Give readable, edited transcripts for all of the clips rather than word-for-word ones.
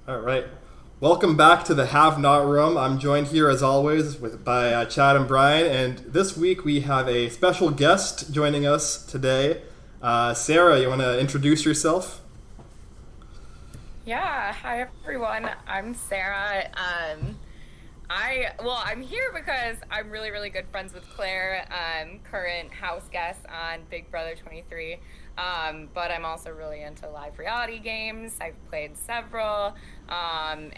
All right. Welcome back to the Have Not Room. I'm joined here as always by Chad and Brian, and this week we have a special guest joining us today. Sarah, you want to introduce yourself? Yeah, hi everyone. I'm Sarah. I'm here because I'm really, really good friends with Claire, current house guest on Big Brother 23. But I'm also really into live reality games. I've played several, and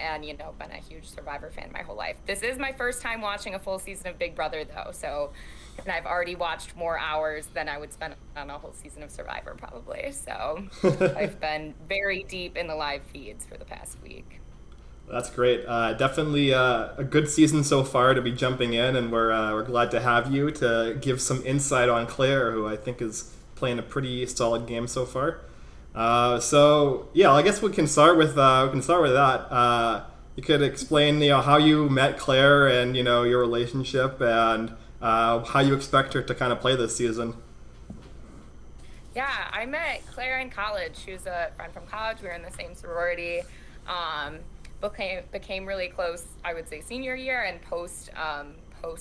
been a huge Survivor fan my whole life. This is my first time watching a full season of Big Brother though, and I've already watched more hours than I would spend on a whole season of Survivor probably. So I've been very deep in the live feeds for the past week. That's great. Definitely a good season so far to be jumping in, and we're glad to have you to give some insight on Claire, who I think is playing a pretty solid game so far. So yeah, I guess we can start with that. You could explain how you met Claire and your relationship and how you expect her to kind of play this season. Yeah, I met Claire in college. She was a friend from college. We were in the same sorority. Um, became really close, I would say, senior year and post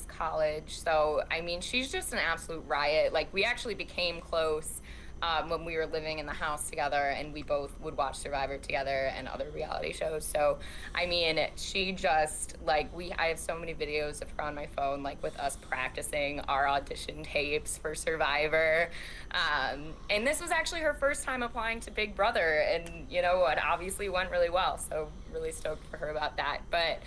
college. So I mean, she's just an absolute riot. Like we actually became close when we were living in the house together, and we both would watch Survivor together and other reality shows. So I mean, she just like we. I have so many videos of her on my phone, like with us practicing our audition tapes for Survivor. And this was actually her first time applying to Big Brother, and it obviously went really well. So really stoked for her about that. But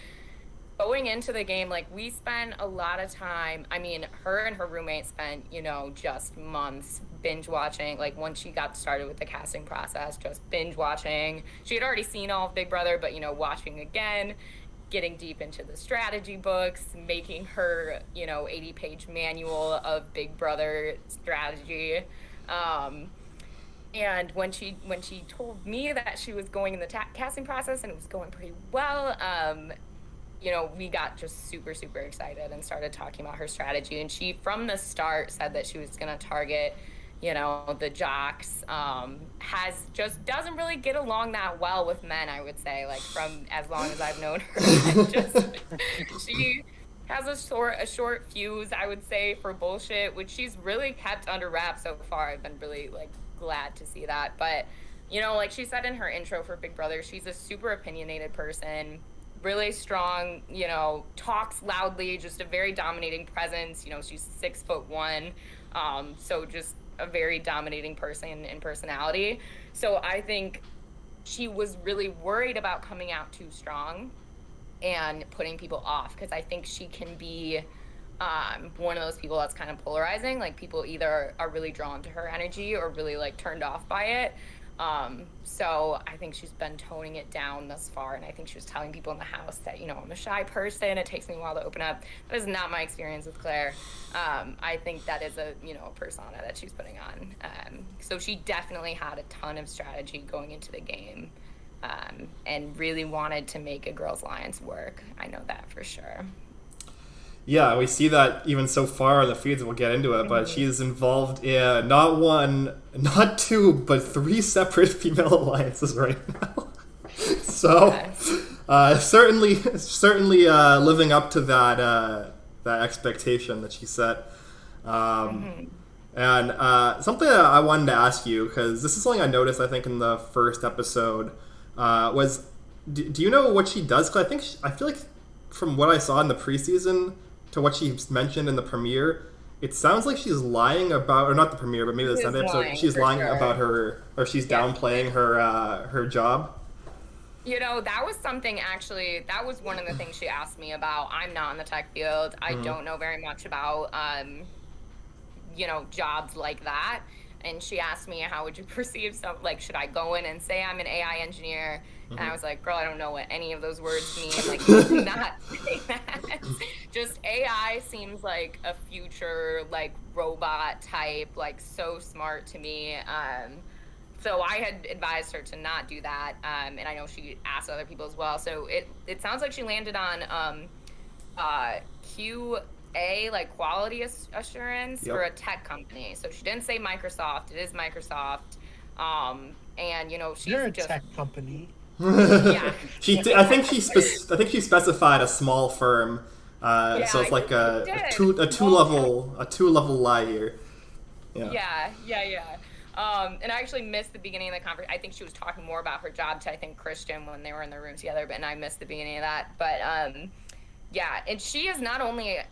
going into the game, like we spent a lot of time. I mean, her and her roommate spent, just months binge watching. Like once she got started with the casting process, just binge watching. She had already seen all of Big Brother, but watching again, getting deep into the strategy books, making her, 80-page manual of Big Brother strategy. Um, and when she told me that she was going in the casting process and it was going pretty well, we got just super, super excited and started talking about her strategy. And she, from the start, said that she was going to target, the jocks. Has just doesn't really get along that well with men, I would say, like from as long as I've known her. just she has a short fuse, I would say, for bullshit, which she's really kept under wraps so far. I've been really like glad to see that. But like she said in her intro for Big Brother, she's a super opinionated person, really strong, talks loudly, just a very dominating presence. She's 6'1", so just a very dominating person in personality. So I think she was really worried about coming out too strong and putting people off, because I think she can be one of those people that's kind of polarizing. Like people either are really drawn to her energy or really like turned off by it. So I think she's been toning it down thus far, and I think she was telling people in the house that, I'm a shy person, it takes me a while to open up. That is not my experience with Claire. I think that is a persona that she's putting on. So she definitely had a ton of strategy going into the game, and really wanted to make a Girls Alliance work. I know that for sure. Yeah, we see that even so far in the feeds, and we'll get into it, but Mhm. she's involved in not one, not two, but three separate female alliances right now. So, Yes. certainly living up to that expectation that she set. Um, Hmm. and something that I wanted to ask you, because this is something I noticed, I think, in the first episode, was do you know what she does? Because I feel like from what I saw in the preseason to what she mentioned in the premiere, it sounds like she's lying about, or not the premiere, but maybe the She is Sunday episode. lying She's for lying sure. about her, or she's Yeah. downplaying her job. That was something actually, that was one of the things she asked me about. I'm not in the tech field. I Hmm. don't know very much about, jobs like that. And she asked me, how would you perceive some, like, should I go in and say I'm an AI engineer? And I was like, girl, I don't know what any of those words mean. Like, do not say that. Just AI seems like a future, like, robot type, like, so smart to me. So I had advised her to not do that, and I know she asked other people as well. So it sounds like she landed on QA, like quality assurance for a Yep. tech company. So she didn't say Microsoft. It is Microsoft, and she's You're a just tech company. Yeah. I think I think she specified a small firm. Yeah, So it's I like think she a did. two level lie here. Yeah. Yeah. And I actually missed the beginning of the conversation. I think she was talking more about her job to, I think, Christian when they were in the room together, and I missed the beginning of that. But yeah, and she is not only, an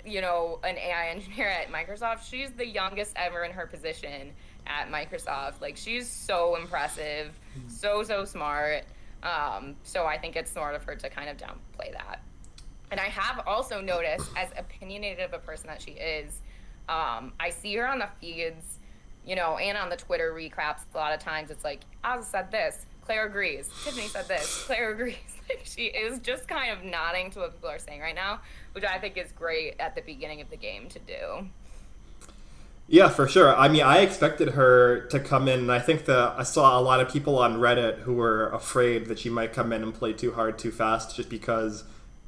AI engineer at Microsoft, she's the youngest ever in her position at Microsoft. Like, she's so impressive, so smart. So I think it's smart of her to kind of downplay that. And I have also noticed, as opinionated of a person that she is, I see her on the feeds, and on the Twitter recaps. A lot of times it's like, Oz said this, Claire agrees. Tiffany said this, Claire agrees. Like, she is just kind of nodding to what people are saying right now, which I think is great at the beginning of the game to do. Yeah, for sure. I mean, I expected her to come in, and I think that I saw a lot of people on Reddit who were afraid that she might come in and play too hard, too fast, just because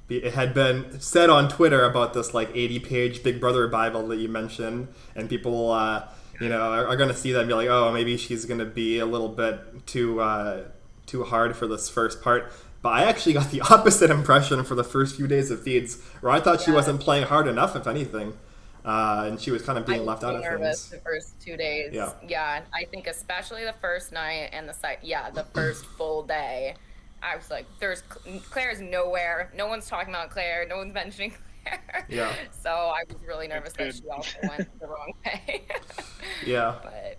it had been said on Twitter about this like 80-page Big Brother Bible that you mentioned, and people, are going to see that and be like, oh, maybe she's going to be a little bit too hard for this first part. But I actually got the opposite impression for the first few days of feeds, where I thought she wasn't playing hard enough, if anything. And she was kind of being left out of nervous things. The first 2 days. Yeah, I think especially the first night and the first full day. I was like, Claire's nowhere. No one's talking about Claire. No one's mentioning Claire. Yeah. So I was really nervous that she also went the wrong way. Yeah. But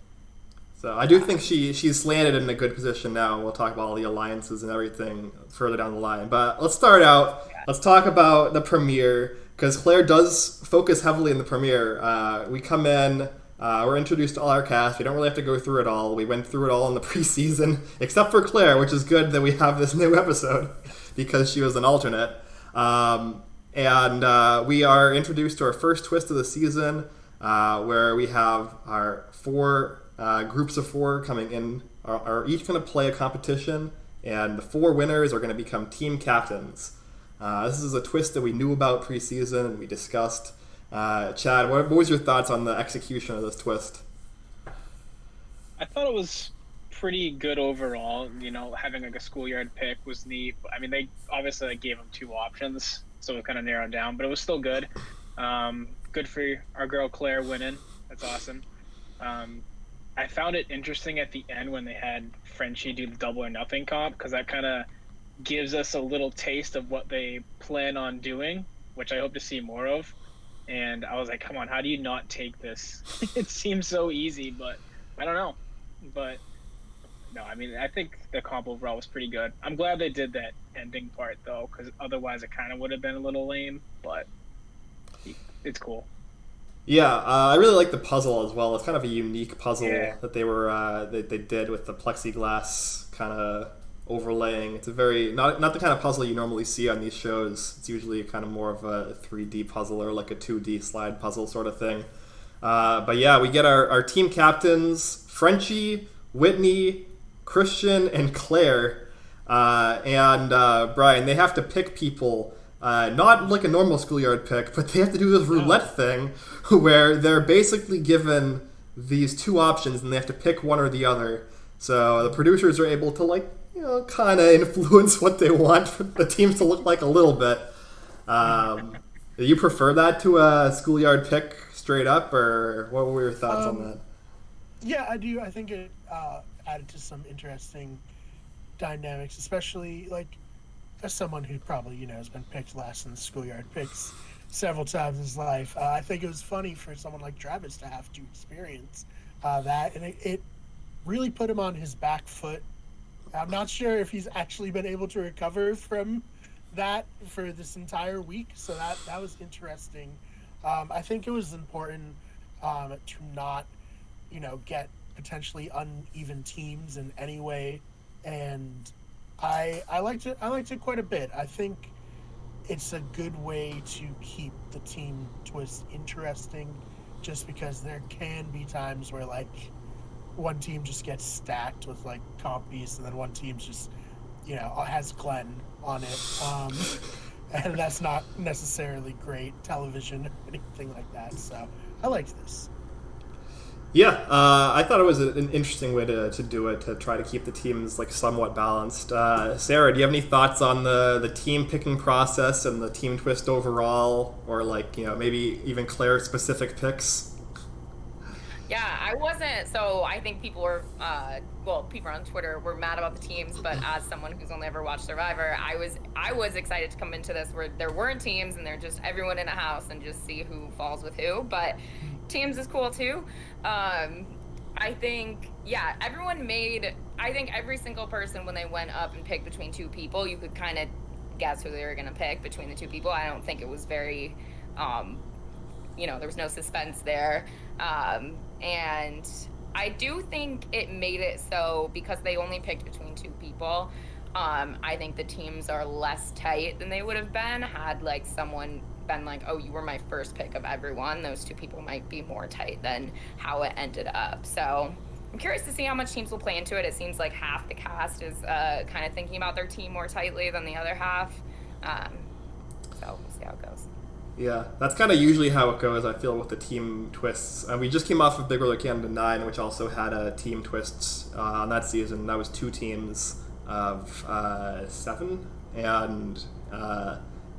so I do think she's landed in a good position now. We'll talk about all the alliances and everything further down the line. But let's start out. Yeah. Let's talk about the premiere, because Claire does focus heavily in the premiere. We come in, we're introduced to all our cast. We don't really have to go through it all. We went through it all in the preseason, except for Claire, which is good that we have this new episode because she was an alternate. And we are introduced to our first twist of the season, where we have our four groups of four coming in, are each going to play a competition, and the four winners are going to become team captains. This is a twist that we knew about preseason and we discussed. Chad, what was your thoughts on the execution of this twist? I thought it was pretty good overall. Having like a schoolyard pick was neat. I mean, they obviously gave them two options, so it kind of narrowed down, but it was still good. Good for our girl Claire winning. That's awesome. I found it interesting at the end when they had Frenchie do the double or nothing comp, because that kind of gives us a little taste of what they plan on doing, which I hope to see more of. And I was like, come on, how do you not take this? It seems so easy, but I don't know. But no, I mean, I think the comp overall was pretty good. I'm glad they did that ending part, though, because otherwise it kind of would have been a little lame, but it's cool. Yeah, I really like the puzzle as well. It's kind of a unique puzzle that they were they did with the plexiglass kind of overlaying. It's a very not the kind of puzzle you normally see on these shows. It's usually kind of more of a 3D puzzle or like a 2D slide puzzle sort of thing. But yeah, we get our team captains, Frenchie, Whitney, Christian, and Claire. And Brian, they have to pick people, not like a normal schoolyard pick, but they have to do this roulette thing where they're basically given these two options and they have to pick one or the other. So the producers are able to kind of influence what they want for the teams to look like a little bit. Do you prefer that to a schoolyard pick straight up, or what were your thoughts on that? Yeah, I do. I think it added to some interesting dynamics, especially as someone who probably has been picked last in the schoolyard picks several times in his life. I think it was funny for someone like Travis to have to experience that, and it really put him on his back foot. I'm not sure if he's actually been able to recover from that for this entire week, so that was interesting. I think it was important to not, get potentially uneven teams in any way, and I liked it quite a bit. I think it's a good way to keep the team twist interesting, just because there can be times where one team just gets stacked with compies, and then one team just has Glenn on it, and that's not necessarily great television or anything like that. So I liked this. Yeah, I thought it was an interesting way to do it, to try to keep the teams like somewhat balanced. Sarah, do you have any thoughts on the team picking process and the team twist overall, or like maybe even Claire's specific picks? Yeah, I wasn't. So I think people were, people on Twitter were mad about the teams. But as someone who's only ever watched Survivor, I was excited to come into this where there weren't teams and they're just everyone in a house and just see who falls with who. But teams is cool too. I think, yeah, everyone made. I think every single person when they went up and picked between two people, you could kind of guess who they were going to pick between the two people. I don't think it was very. There was no suspense there. And I do think it made it so because they only picked between two people. I think the teams are less tight than they would have been had like someone been like, oh, you were my first pick of everyone. Those two people might be more tight than how it ended up. So I'm curious to see how much teams will play into it. It seems like half the cast is kind of thinking about their team more tightly than the other half. So we'll see how it goes. Yeah, that's kind of usually how it goes, I feel, with the team twists. We just came off of Big Brother Canada 9, which also had a team twists on that season. That was 2 teams of 7, and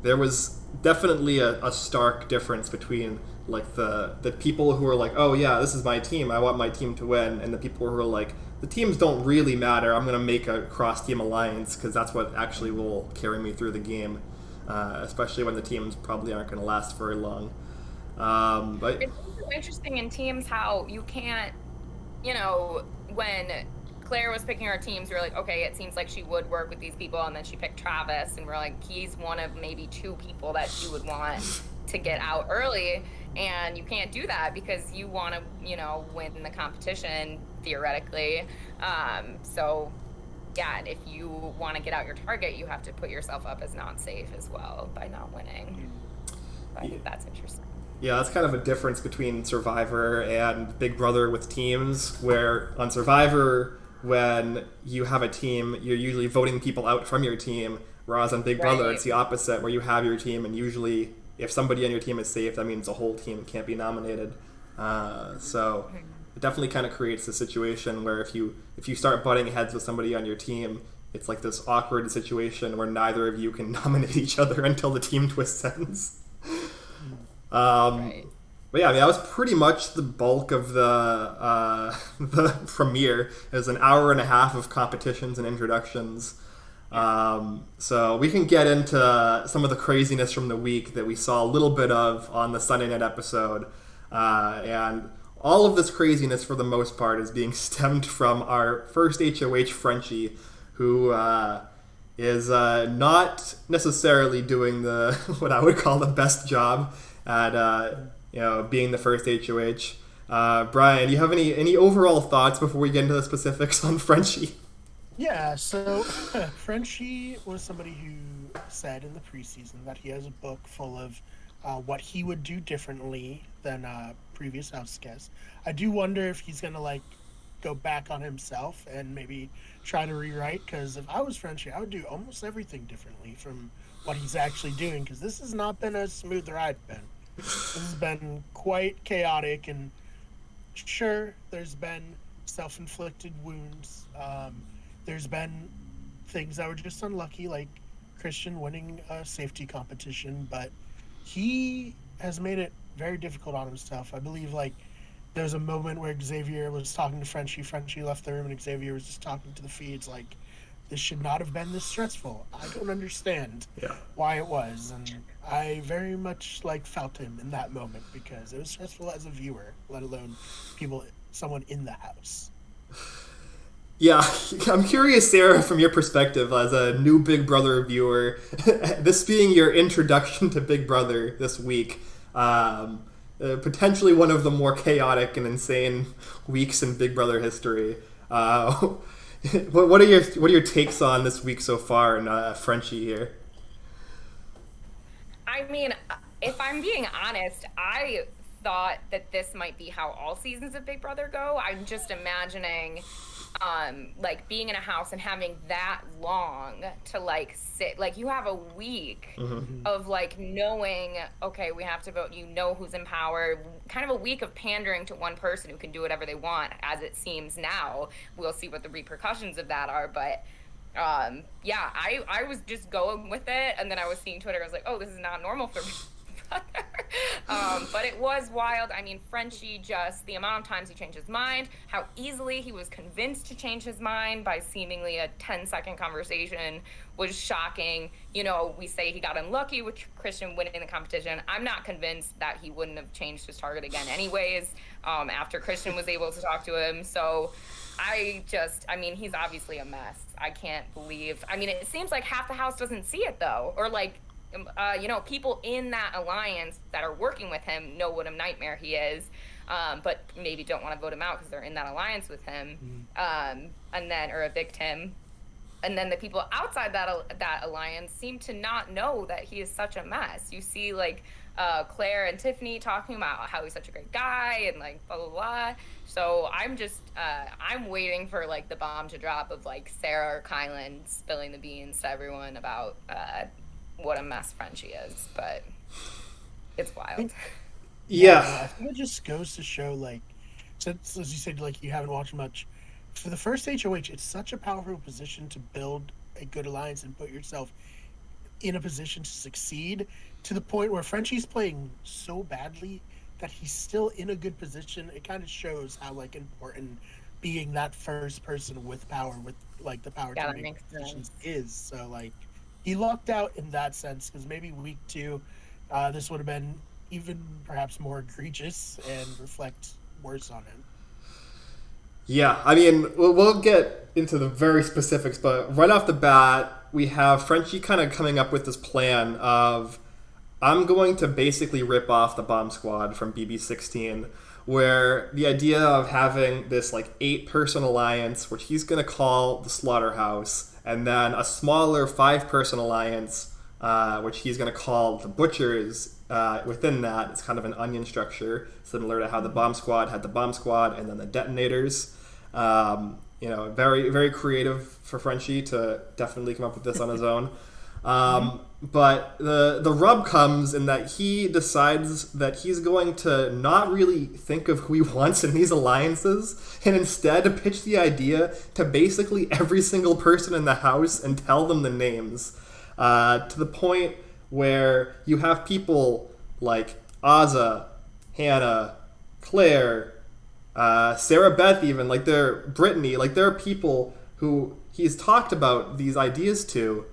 there was definitely a stark difference between like the people who were like, oh yeah, this is my team, I want my team to win, and the people who were like, the teams don't really matter, I'm going to make a cross-team alliance because that's what actually will carry me through the game. Especially when the teams probably aren't going to last very long. But it's also interesting in teams how you can't, when Claire was picking our teams, we were like, okay, it seems like she would work with these people, and then she picked Travis, and we're like, he's one of maybe 2 people that she would want to get out early, and you can't do that because you want to, win the competition theoretically. So. Yeah, if you want to get out your target, you have to put yourself up as not safe as well by not winning. I think that's interesting. Yeah, that's kind of a difference between Survivor and Big Brother with teams, where on Survivor, when you have a team, you're usually voting people out from your team, whereas on Big Brother, it's the opposite, where you have your team, and usually if somebody on your team is safe, that means the whole team can't be nominated. So it definitely kind of creates a situation where if you start butting heads with somebody on your team, it's like this awkward situation where neither of you can nominate each other until the team twist ends. But yeah, I mean, that was pretty much the bulk of the premiere. It was an hour and a half of competitions and introductions. So we can get into some of the craziness from the week that we saw a little bit of on the Sunday night episode. And all of this craziness, for the most part, is being stemmed from our first HoH Frenchie, who is not necessarily doing the what I would call the best job at being the first HoH. Brian, do you have any overall thoughts before we get into the specifics on Frenchie? Yeah, so Frenchie was somebody who said in the preseason that he has a book full of what he would do differently than previous house guests. I do wonder if he's going to go back on himself and maybe try to rewrite, because if I was Frenchie, I would do almost everything differently from what he's actually doing, because this has not been a smooth ride, Ben. This has been quite chaotic, and sure, there's been self-inflicted wounds. There's been things that were just unlucky, like Christian winning a safety competition, but he has made it very difficult on himself. I believe there was a moment where Xavier was talking to Frenchie. Frenchie left the room and Xavier was just talking to the feeds like, this should not have been this stressful. I don't understand why it was. And I very much felt him in that moment because it was stressful as a viewer, let alone someone in the house. Yeah, I'm curious, Sarah, from your perspective as a new Big Brother viewer, this being your introduction to Big Brother this week, potentially one of the more chaotic and insane weeks in Big Brother history. What are your takes on this week so far in Frenchie here? I mean, if I'm being honest, I thought that this might be how all seasons of Big Brother go. I'm just imagining like being in a house and having that long to like sit, like you have a week of like knowing, okay, we have to vote, you know who's in power, kind of a week of pandering to one person who can do whatever they want, as it seems now. We'll see what the repercussions of that are, but yeah, I was just going with it, and then I was seeing Twitter, I was like, oh, this is not normal for me. But it was wild. I mean, Frenchie, just the amount of times he changed his mind, how easily he was convinced to change his mind by seemingly a 10-second conversation was shocking. You know, we say he got unlucky with Christian winning the competition. I'm not convinced that he wouldn't have changed his target again anyways, after Christian was able to talk to him. So I mean, he's obviously a mess. I can't believe, I mean, it seems like half the house doesn't see it though, or like, you know, people in that alliance that are working with him know what a nightmare he is, but maybe don't want to vote him out because they're in that alliance with him, and then, or evict him. And then the people outside that alliance seem to not know that he is such a mess. You see, like, Claire and Tiffany talking about how he's such a great guy and, like, blah, blah, blah. So I'm just, I'm waiting for, like, the bomb to drop of, like, Sarah or Kylan spilling the beans to everyone about what a mess Frenchie is. But it's wild. Yeah. I think it just goes to show, like, since, as you said, like, you haven't watched much, for the first HOH, it's such a powerful position to build a good alliance and put yourself in a position to succeed, to the point where Frenchie's playing so badly that he's still in a good position. It kind of shows how, like, important being that first person with power, with, like, the power to make decisions is. So, like, he lucked out in that sense, because maybe week 2, this would have been even perhaps more egregious and reflect worse on him. Yeah, I mean, we'll get into the very specifics, but right off the bat, we have Frenchie kind of coming up with this plan of, I'm going to basically rip off the Bomb Squad from BB16, where the idea of having this, like, 8-person alliance, which he's going to call the Slaughterhouse, and then a smaller 5-person alliance, which he's going to call the Butchers. Within that, it's kind of an onion structure, similar to how the Bomb Squad had the Bomb Squad and then the Detonators. You know, very, very creative for Frenchie to definitely come up with this on his own. But the rub comes in that he decides that he's going to not really think of who he wants in these alliances, and instead pitch the idea to basically every single person in the house and tell them the names. To the point where you have people like Azza, Hannah, Claire, Sarah Beth, even, like, they're Brittany, like, there are people who he's talked about these ideas to,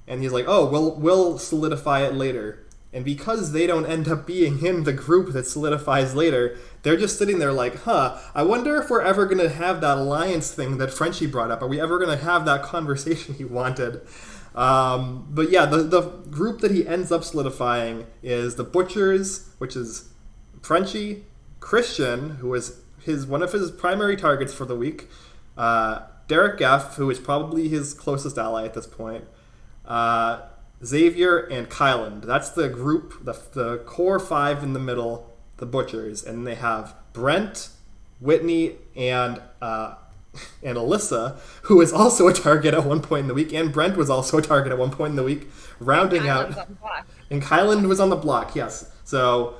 and he's like, oh, we'll solidify it later. And because they don't end up being in the group that solidifies later, they're just sitting there like, I wonder if we're ever going to have that alliance thing that Frenchie brought up. Are we ever going to have that conversation he wanted? But yeah, the group that he ends up solidifying is the Butchers, which is Frenchie, Christian, who is one of his primary targets for the week, Derek F., who is probably his closest ally at this point, Xavier, and Kylan. That's the group, the core 5 in the middle, the Butchers. And they have Brent, Whitney, and Alyssa, who is also a target at one point in the week, and Brent was also a target at one point in the week, rounding out. And Kylan was on the block, yes. So,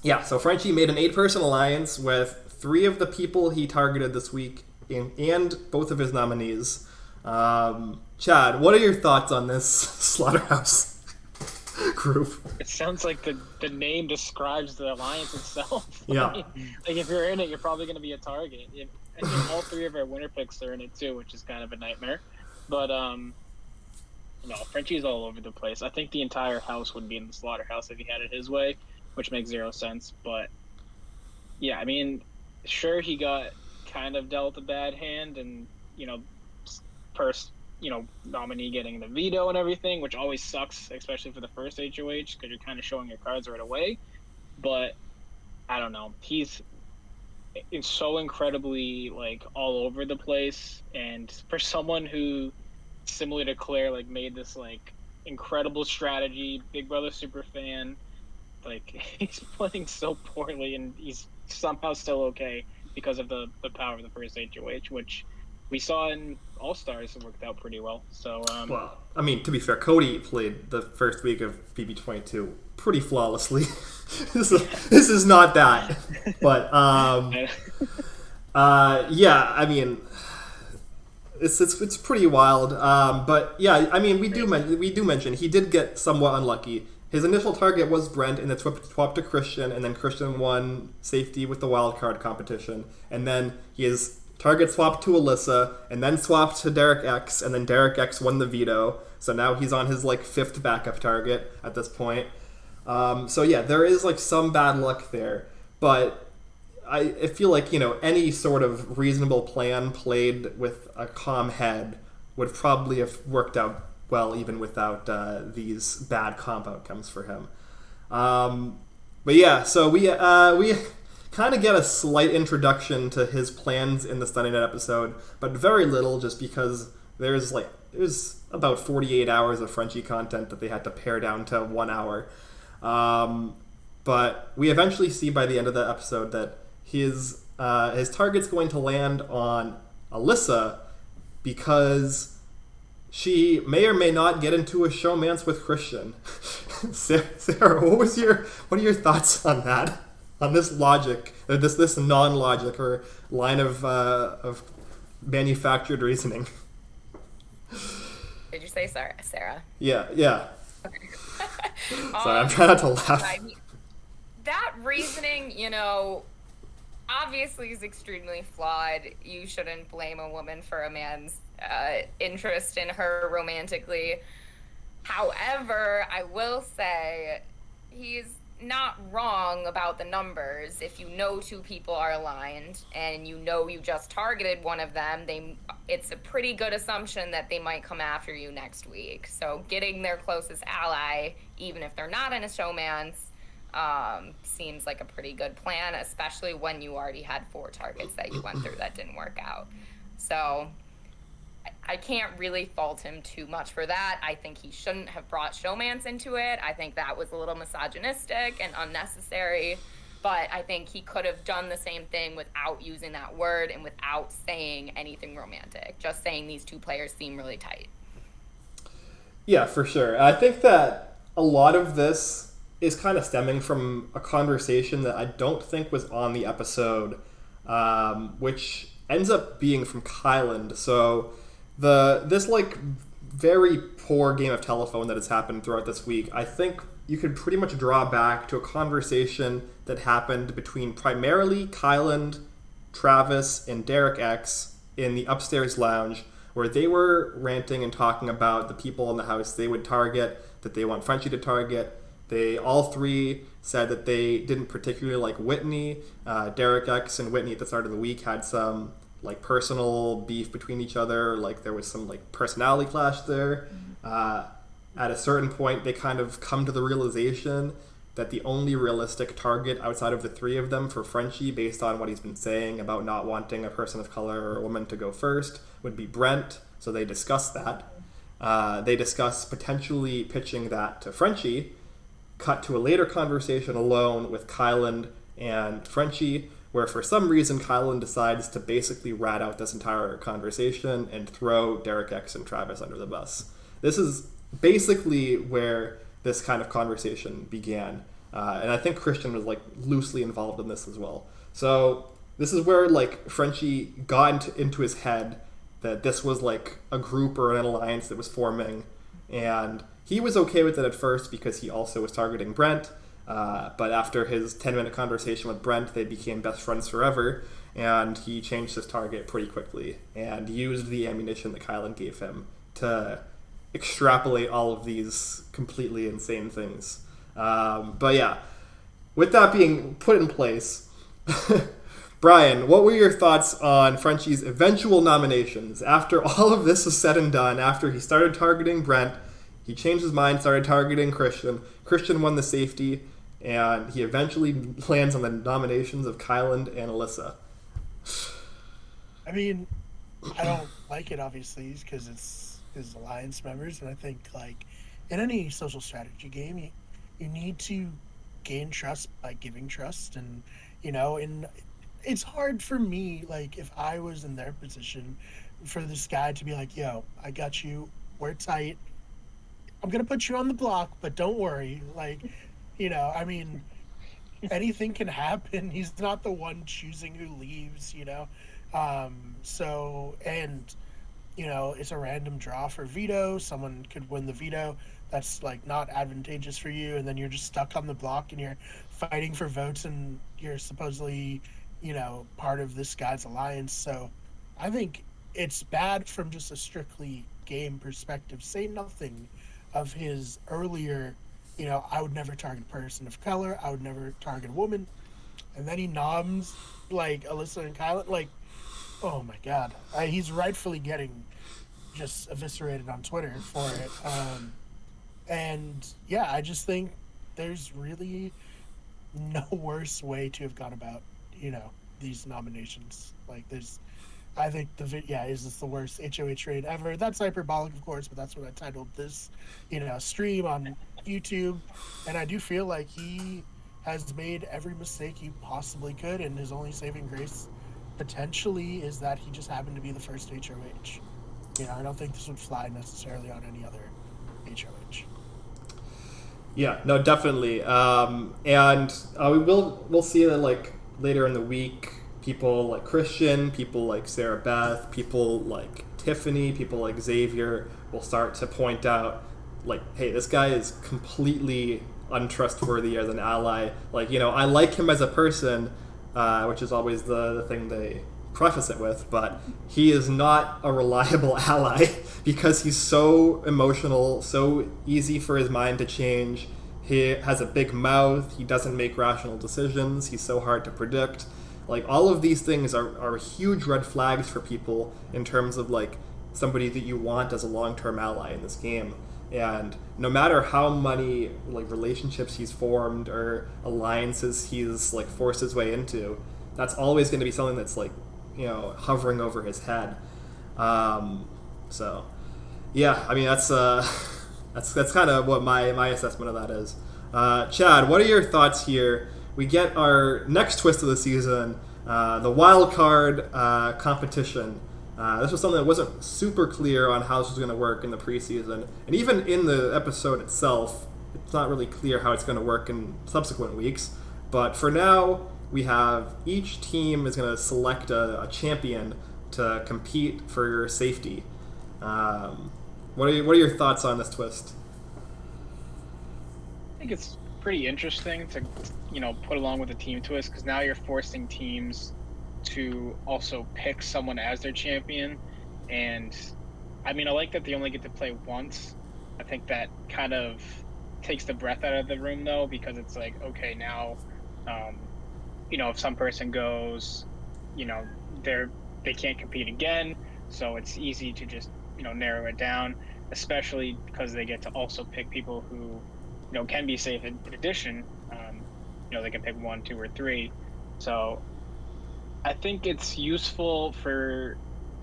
yeah, so Frenchie made an 8-person alliance with 3 of the people he targeted this week and both of his nominees. Chad, what are your thoughts on this Slaughterhouse group? It sounds like the name describes the alliance itself. Yeah. I mean, like, if you're in it, you're probably going to be a target. I think all 3 of our winner picks are in it too, which is kind of a nightmare. But no, Frenchie's all over the place. I think the entire house would be in the Slaughterhouse if he had it his way, which makes 0 sense. But yeah, I mean, sure, he got kind of dealt a bad hand, and, you know, nominee getting the veto and everything, which always sucks, especially for the first HOH, because you're kind of showing your cards right away. But I don't know, he's so incredibly, like, all over the place, and for someone who, similar to Claire, like, made this, like, incredible strategy, Big Brother super fan, like, he's playing so poorly, and he's somehow still okay. because of the power of the first HoH, which we saw in All-Stars. It worked out pretty well. So well, I mean, to be fair, Cody played the first week of BB22 pretty flawlessly. this is not that, but yeah, I mean, it's pretty wild. But yeah, I mean, we do mention he did get somewhat unlucky. His initial target was Brent, and it swapped to Christian, and then Christian won safety with the Wildcard competition, and then his target swapped to Alyssa, and then swapped to Derek X, and then Derek X won the veto. So now he's on his like 5th backup target at this point. So yeah, there is like some bad luck there, but I feel like, you know, any sort of reasonable plan played with a calm head would probably have worked out well even without these bad comp outcomes for him. But yeah, so we kind of get a slight introduction to his plans in the Sunday Night episode, but very little, just because there's about 48 hours of Frenchie content that they had to pare down to 1 hour. But we eventually see by the end of the episode that his target's going to land on Alyssa because she may or may not get into a showmance with Christian. Sarah, what are your thoughts on that? On this logic, or this non-logic, or line of manufactured reasoning? Did you say Sarah? Yeah. Okay. Sorry, I'm trying not to laugh. I mean, that reasoning, you know, obviously is extremely flawed. You shouldn't blame a woman for a man's interest in her romantically. However, I will say he's not wrong about the numbers. If you know two people are aligned and you know you just targeted one of them, it's a pretty good assumption that they might come after you next week. So getting their closest ally, even if they're not in a showmance, seems like a pretty good plan, especially when you already had 4 targets that you went through that didn't work out. So I can't really fault him too much for that. I think he shouldn't have brought showmance into it. I think that was a little misogynistic and unnecessary, but I think he could have done the same thing without using that word and without saying anything romantic, just saying these 2 players seem really tight. Yeah, for sure. I think that a lot of this is kind of stemming from a conversation that I don't think was on the episode, which ends up being from Kyland. So this like very poor game of telephone that has happened throughout this week, I think you could pretty much draw back to a conversation that happened between primarily Kyland, Travis, and Derek X in the upstairs lounge, where they were ranting and talking about the people in the house they would target, that they want Frenchie to target. They all 3 said that they didn't particularly like Whitney. Derek X and Whitney at the start of the week had some like personal beef between each other, like there was some like personality clash there. At a certain point, they kind of come to the realization that the only realistic target outside of the 3 of them for Frenchie, based on what he's been saying about not wanting a person of color or a woman to go first, would be Brent. So they discuss that. They discuss potentially pitching that to Frenchie. Cut to a later conversation alone with Kyland and Frenchie, where for some reason Kyland decides to basically rat out this entire conversation and throw Derek X and Travis under the bus. This is basically where this kind of conversation began. And I think Christian was like loosely involved in this as well. So this is where like Frenchie got into his head that this was like a group or an alliance that was forming, and he was okay with it at first because he also was targeting Brent. But after his 10-minute conversation with Brent, they became best friends forever, and he changed his target pretty quickly and used the ammunition that Kylan gave him to extrapolate all of these completely insane things. But yeah, with that being put in place, Brian, what were your thoughts on Frenchie's eventual nominations? After all of this was said and done, after he started targeting Brent, he changed his mind, started targeting Christian. Christian won the safety, and he eventually lands on the nominations of Kyland and Alyssa. I mean, I don't like it, obviously, because it's his alliance members, and I think, like, in any social strategy game, you need to gain trust by giving trust, and, you know, in it's hard for me, like, if I was in their position, for this guy to be like, yo, I got you, we're tight, I'm gonna put you on the block, but don't worry. Like, I mean, anything can happen. He's not the one choosing who leaves. So, and, it's a random draw for veto. Someone could win the veto. That's like not advantageous for you. And then you're just stuck on the block and you're fighting for votes and you're supposedly, part of this guy's alliance. So I think it's bad from just a strictly game perspective. Say nothing of his earlier, I would never target a person of color. I would never target a woman. And then he noms like Alyssa and Kylan. Like, oh my God. He's rightfully getting just eviscerated on Twitter for it. And yeah, I just think there's really no worse way to have gone about, these nominations. Like, I think is this the worst HOH trade ever? That's hyperbolic, of course, but that's what I titled this, stream on YouTube. And I do feel like he has made every mistake he possibly could, and his only saving grace potentially is that he just happened to be the first HOH. I don't think this would fly necessarily on any other HOH. Yeah, no, definitely. And we'll see that like later in the week, people like Christian, people like Sarah Beth, people like Tiffany, people like Xavier will start to point out, like, hey, this guy is completely untrustworthy as an ally. Like, I like him as a person, which is always the thing they preface it with, but he is not a reliable ally because he's so emotional, so easy for his mind to change. He has a big mouth. He doesn't make rational decisions. He's so hard to predict. Like, all of these things are huge red flags for people in terms of, like, somebody that you want as a long-term ally in this game. And no matter how many, like, relationships he's formed or alliances he's, like, forced his way into, that's always going to be something that's, like, hovering over his head. So, yeah, I mean, that's kind of what my assessment of that is. Chad, what are your thoughts here? We get our next twist of the season, the Wildcard Competition. This was something that wasn't super clear on how this was going to work in the preseason. And even in the episode itself, it's not really clear how it's going to work in subsequent weeks. But for now, we have each team is going to select a champion to compete for safety. What are your thoughts on this twist? I think it's pretty interesting to put along with the team twist, because now you're forcing teams to also pick someone as their champion. And I mean, I like that they only get to play once. I think that kind of takes the breath out of the room, though, because it's like, okay, now if some person goes, they can't compete again, so it's easy to just narrow it down, especially because they get to also pick people who can be safe. In addition, they can pick 1, 2, or 3. So I think it's useful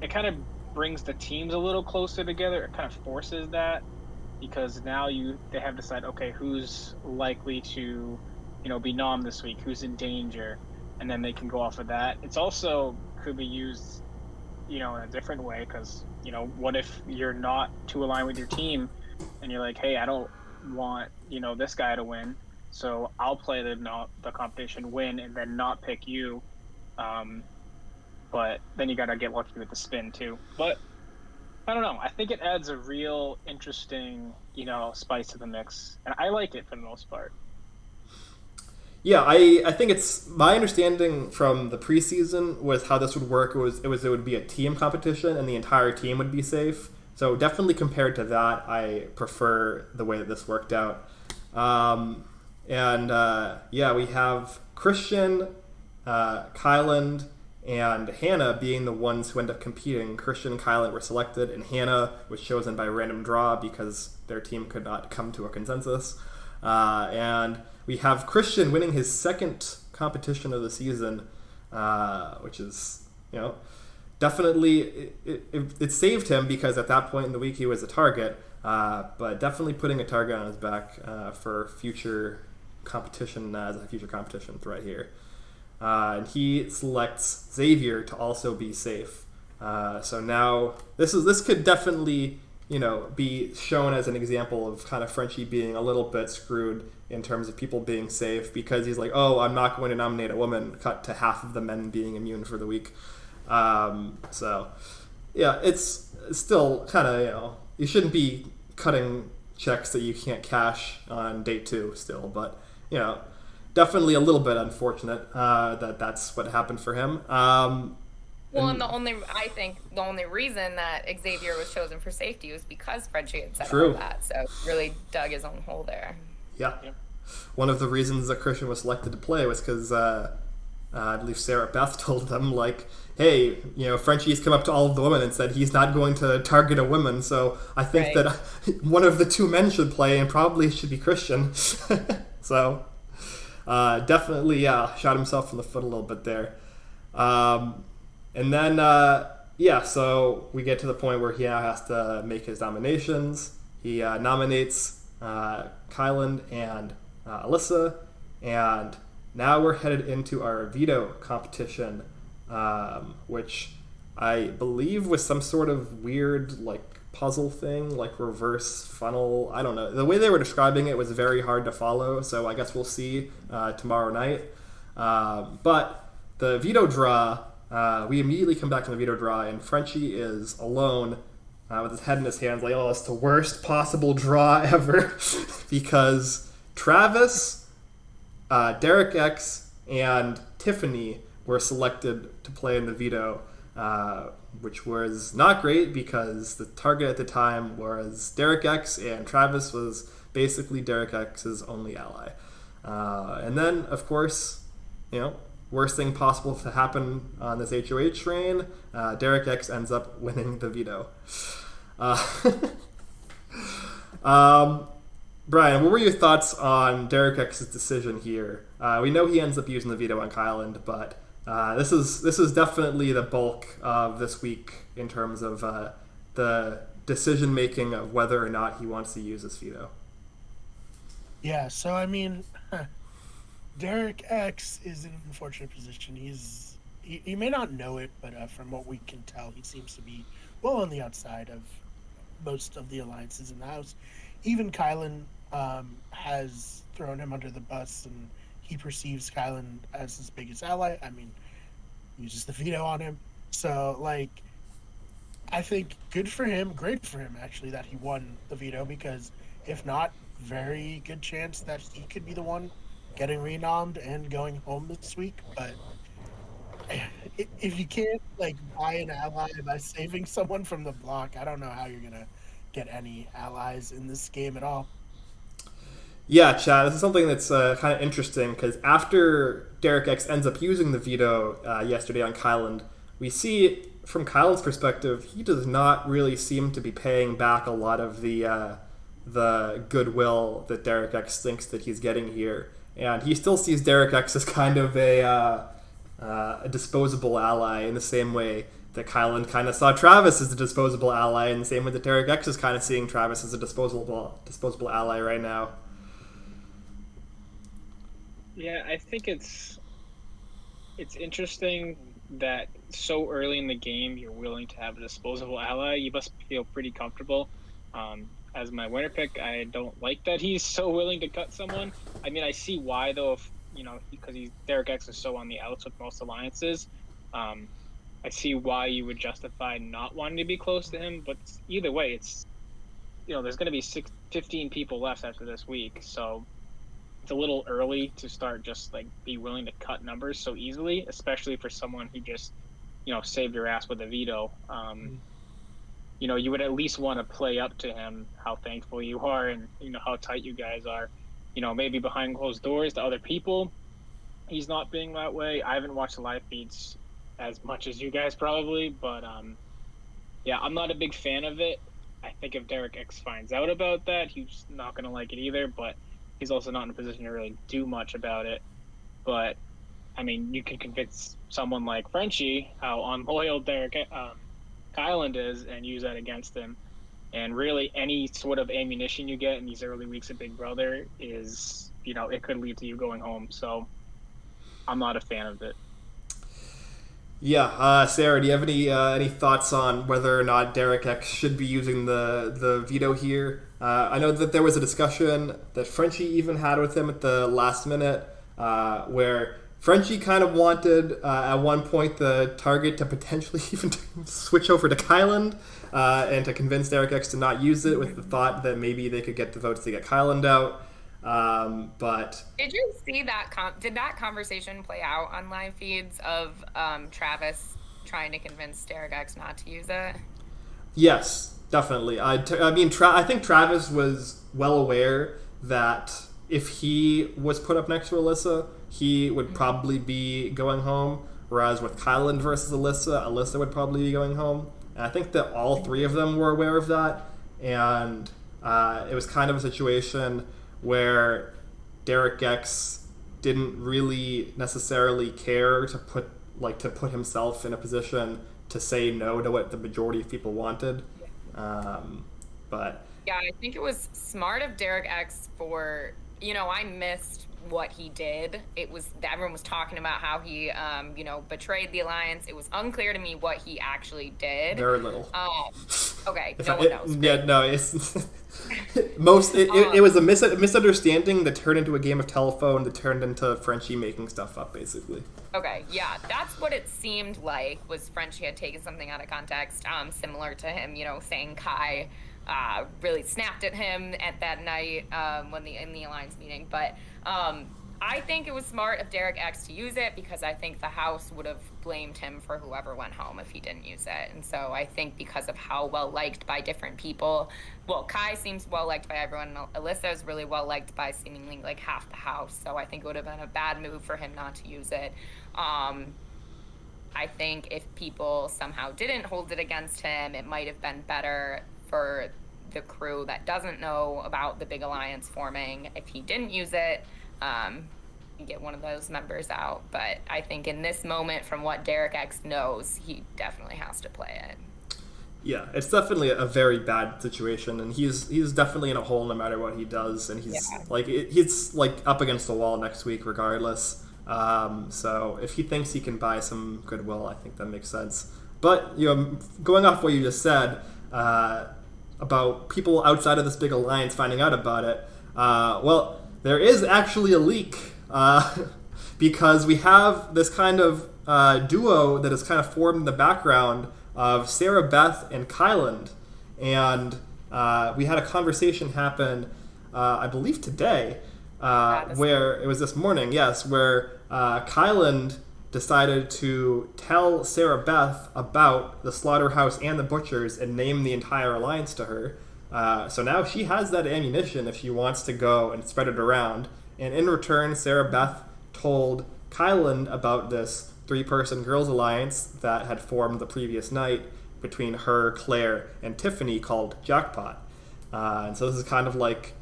it kind of brings the teams a little closer together. It kind of forces that, because now they have to decide, okay, who's likely to be nom this week, who's in danger, and then they can go off of that. It's also could be used in a different way, because what if you're not too aligned with your team and you're like, hey, I don't want this guy to win, so I'll play the competition, win, and then not pick you, but then you gotta get lucky with the spin too. But I don't know, I think it adds a real interesting spice to the mix, and I like it for the most part. Yeah, I think it's my understanding from the preseason was how this would work. It would be a team competition and the entire team would be safe. So definitely compared to that, I prefer the way that this worked out. We have Christian, Kylan, and Hannah being the ones who end up competing. Christian and Kylan were selected, and Hannah was chosen by random draw because their team could not come to a consensus. And we have Christian winning his second competition of the season, which is, definitely, it saved him because at that point in the week he was a target, but definitely putting a target on his back for future competition as a future competition right here. and he selects Xavier to also be safe. So now this could definitely be shown as an example of kind of Frenchie being a little bit screwed in terms of people being safe, because he's like, oh, I'm not going to nominate a woman, cut to half of the men being immune for the week. So yeah, it's still kind of, you shouldn't be cutting checks that you can't cash on day 2 still, but definitely a little bit unfortunate that's what happened for him. Well, and I think the only reason that Xavier was chosen for safety was because Frenchie had said all that. So really dug his own hole there. Yeah. One of the reasons that Christian was selected to play was because I believe Sarah Beth told them, like, hey, Frenchie's come up to all of the women and said he's not going to target a woman, so I think that one of the 2 men should play, and probably should be Christian. So definitely shot himself in the foot a little bit there. And then, so we get to the point where he now has to make his nominations. He nominates Kylan and Alyssa, and now we're headed into our veto competition, which I believe was some sort of weird, like, puzzle thing, like reverse funnel. I don't know. The way they were describing it was very hard to follow, so I guess we'll see tomorrow night. But the veto draw... we immediately come back from the veto draw, and Frenchie is alone with his head in his hands, like, oh, it's the worst possible draw ever. Because Travis, Derek X, and Tiffany were selected to play in the veto, which was not great because the target at the time was Derek X, and Travis was basically Derek X's only ally. And then, of course, worst thing possible to happen on this HoH train, Derek X ends up winning the veto. Brian, what were your thoughts on Derek X's decision here? We know he ends up using the veto on Kylan, but this is definitely the bulk of this week in terms of the decision making of whether or not he wants to use this veto. Yeah, so I mean, Derek X is in an unfortunate position. He may not know it, but from what we can tell, he seems to be well on the outside of most of the alliances in the house. Even Kylan has thrown him under the bus, and he perceives Kylan as his biggest ally. I mean, uses the veto on him. So, like, I think good for him, great for him, actually, that he won the veto, because if not, very good chance that he could be the one getting renommed and going home this week. But if you can't, like, buy an ally by saving someone from the block, I don't know how you're gonna get any allies in this game at all. Yeah, Chad, this is something that's kind of interesting, because after Derek X ends up using the veto yesterday on Kylan, we see from Kylan's perspective, he does not really seem to be paying back a lot of the goodwill that Derek X thinks that he's getting here. And he still sees Derek X as kind of a disposable ally, in the same way that Kylan kind of saw Travis as a disposable ally, in the same way that Derek X is kind of seeing Travis as a disposable ally right now. Yeah, I think it's interesting that so early in the game you're willing to have a disposable ally. You must feel pretty comfortable. As my winner pick, I don't like that he's so willing to cut someone. I mean, I see why, though, if because Derek X is so on the outs with most alliances. I see why you would justify not wanting to be close to him, but either way, it's there's going to be 15 people left after this week, so it's a little early to start just like be willing to cut numbers so easily, especially for someone who just saved your ass with a veto. You would at least want to play up to him how thankful you are and how tight you guys are. Maybe behind closed doors to other people, he's not being that way. I haven't watched the live feeds as much as you guys probably, but yeah, I'm not a big fan of it. I think if Derek X finds out about that, he's not going to like it either, but he's also not in a position to really do much about it. But I mean, you can convince someone like Frenchie how unloyal Derek Kylan is and use that against him. And really, any sort of ammunition you get in these early weeks of Big Brother is, it could lead to you going home. So I'm not a fan of it. Yeah, Sarah, do you have any thoughts on whether or not Derek X should be using the veto here? I know that there was a discussion that Frenchie even had with him at the last minute, where Frenchie kind of wanted at one point the target to potentially even switch over to Kyland and to convince Derek X to not use it, with the thought that maybe they could get the votes to get Kyland out. But did you see that? Did that conversation play out on live feeds of Travis trying to convince Derek X not to use it? Yes, definitely. I think Travis was well aware that if he was put up next to Alyssa, he would probably be going home. Whereas with Kyland versus Alyssa would probably be going home. And I think that all three of them were aware of that. And it was kind of a situation where Derek X didn't really necessarily care to put himself in a position to say no to what the majority of people wanted. But yeah, I think it was smart of Derek X for, I missed what he did. It was, everyone was talking about how he betrayed the alliance. It was unclear to me what he actually did. Very little. Okay, no one knows. Yeah, no, it's it was a misunderstanding that turned into a game of telephone that turned into Frenchie making stuff up, basically. Okay, yeah, that's what it seemed like, was Frenchie had taken something out of context, similar to him, saying Kai really snapped at him at that night in the alliance meeting. But I think it was smart of Derek X to use it, because I think the house would have blamed him for whoever went home if he didn't use it. And so I think because of how well liked by different people, well, Kai seems well liked by everyone. Alyssa is really well liked by seemingly like half the house. So I think it would have been a bad move for him not to use it. I think if people somehow didn't hold it against him, it might have been better for the crew that doesn't know about the big alliance forming if he didn't use it. Get one of those members out. But I think in this moment, from what Derek X knows, he definitely has to play it. Yeah, it's definitely a very bad situation, and he's definitely in a hole no matter what he does, and he's up against the wall next week regardless. So if he thinks he can buy some goodwill, I think that makes sense. But going off what you just said about people outside of this big alliance finding out about it, well, there is actually a leak, because we have this kind of duo that is kind of formed in the background of Sarah Beth and Kyland. And we had a conversation happen, I believe today, where it was this morning, yes, where Kyland decided to tell Sarah Beth about the slaughterhouse and the butchers and name the entire alliance to her. So now she has that ammunition if she wants to go and spread it around. And in return, Sarah Beth told Kyland about this 3-person girls alliance that had formed the previous night between her, Claire, and Tiffany, called Jackpot. And so this is kind of like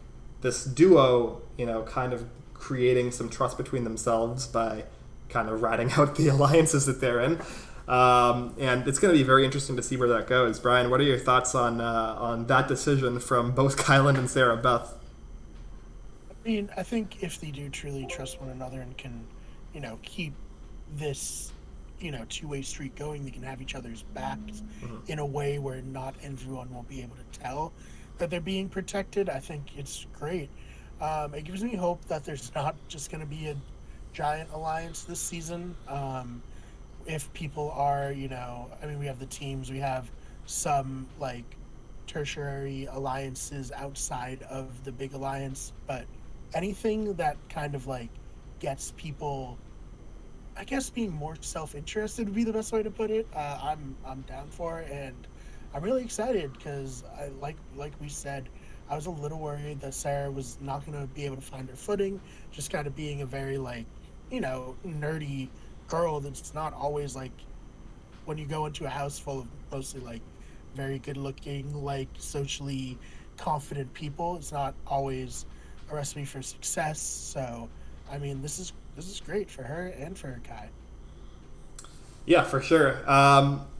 this duo, kind of creating some trust between themselves by kind of ratting out the alliances that they're in. And it's going to be very interesting to see where that goes. Brian, what are your thoughts on that decision from both Kyland and Sarah Beth? I mean, I think if they do truly trust one another and can, keep this, two-way street going, they can have each other's backs in a way where not everyone will be able to tell that they're being protected. I think it's great. It gives me hope that there's not just going to be a giant alliance this season. If people are, we have the teams, we have some tertiary alliances outside of the big alliance, but anything that kind of gets people, I guess, being more self-interested would be the best way to put it. I'm down for it, and I'm really excited because I like we said, I was a little worried that Sarah was not going to be able to find her footing, just kind of being a very nerdy girl that's not always when you go into a house full of mostly very good looking, socially confident people, it's not always a recipe for success. So I mean, this is great for her and for Kai. Yeah, for sure.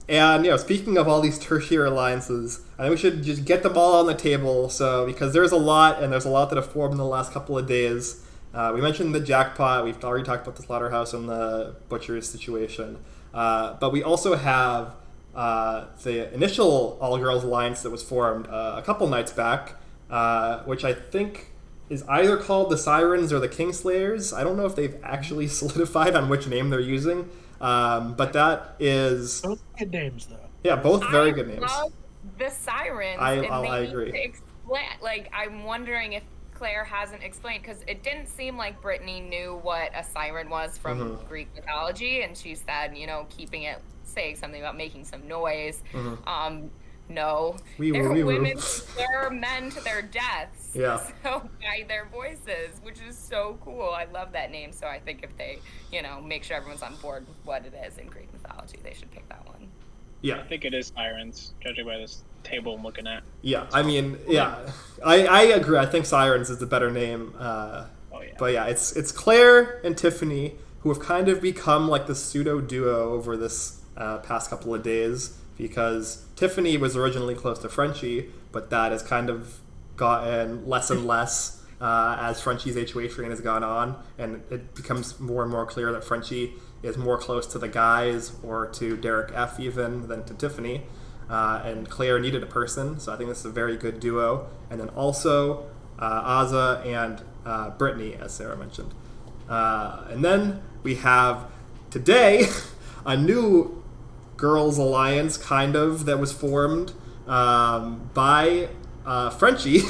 And speaking of all these tertiary alliances, I think we should just get them all on the table. So because there's a lot that have formed in the last couple of days. We mentioned the jackpot. We've already talked about the slaughterhouse and the butcher's situation. But we also have the initial all-girls alliance that was formed a couple nights back, which I think is either called the Sirens or the Kingslayers. I don't know if they've actually solidified on which name they're using, but that is... Both good names, though. Yeah, both very good names. I love the Sirens. I need agree. to explain, like, I'm wondering if Claire hasn't explained, because it didn't seem like Brittany knew what a siren was from Greek mythology, and she said, keeping it, saying something about making some noise. No, they're women, they're men to their deaths. Yeah. So by their voices, which is so cool. I love that name. So I think if they, make sure everyone's on board with what it is in Greek mythology, they should pick that one. Yeah. I think it is Sirens, judging by this table I'm looking at. Yeah, I mean, yeah. I agree. I think Sirens is the better name. But yeah, it's Claire and Tiffany, who have kind of become like the pseudo duo over this past couple of days, because Tiffany was originally close to Frenchie, but that has kind of gotten less and less as Frenchie's HoH train has gone on, and it becomes more and more clear that Frenchie is more close to the guys, or to Derek F even, than to Tiffany. And Claire needed a person, so I think this is a very good duo. And then also Azza and Brittany, as Sarah mentioned. And then we have today a new girls' alliance, kind of, that was formed by Frenchie.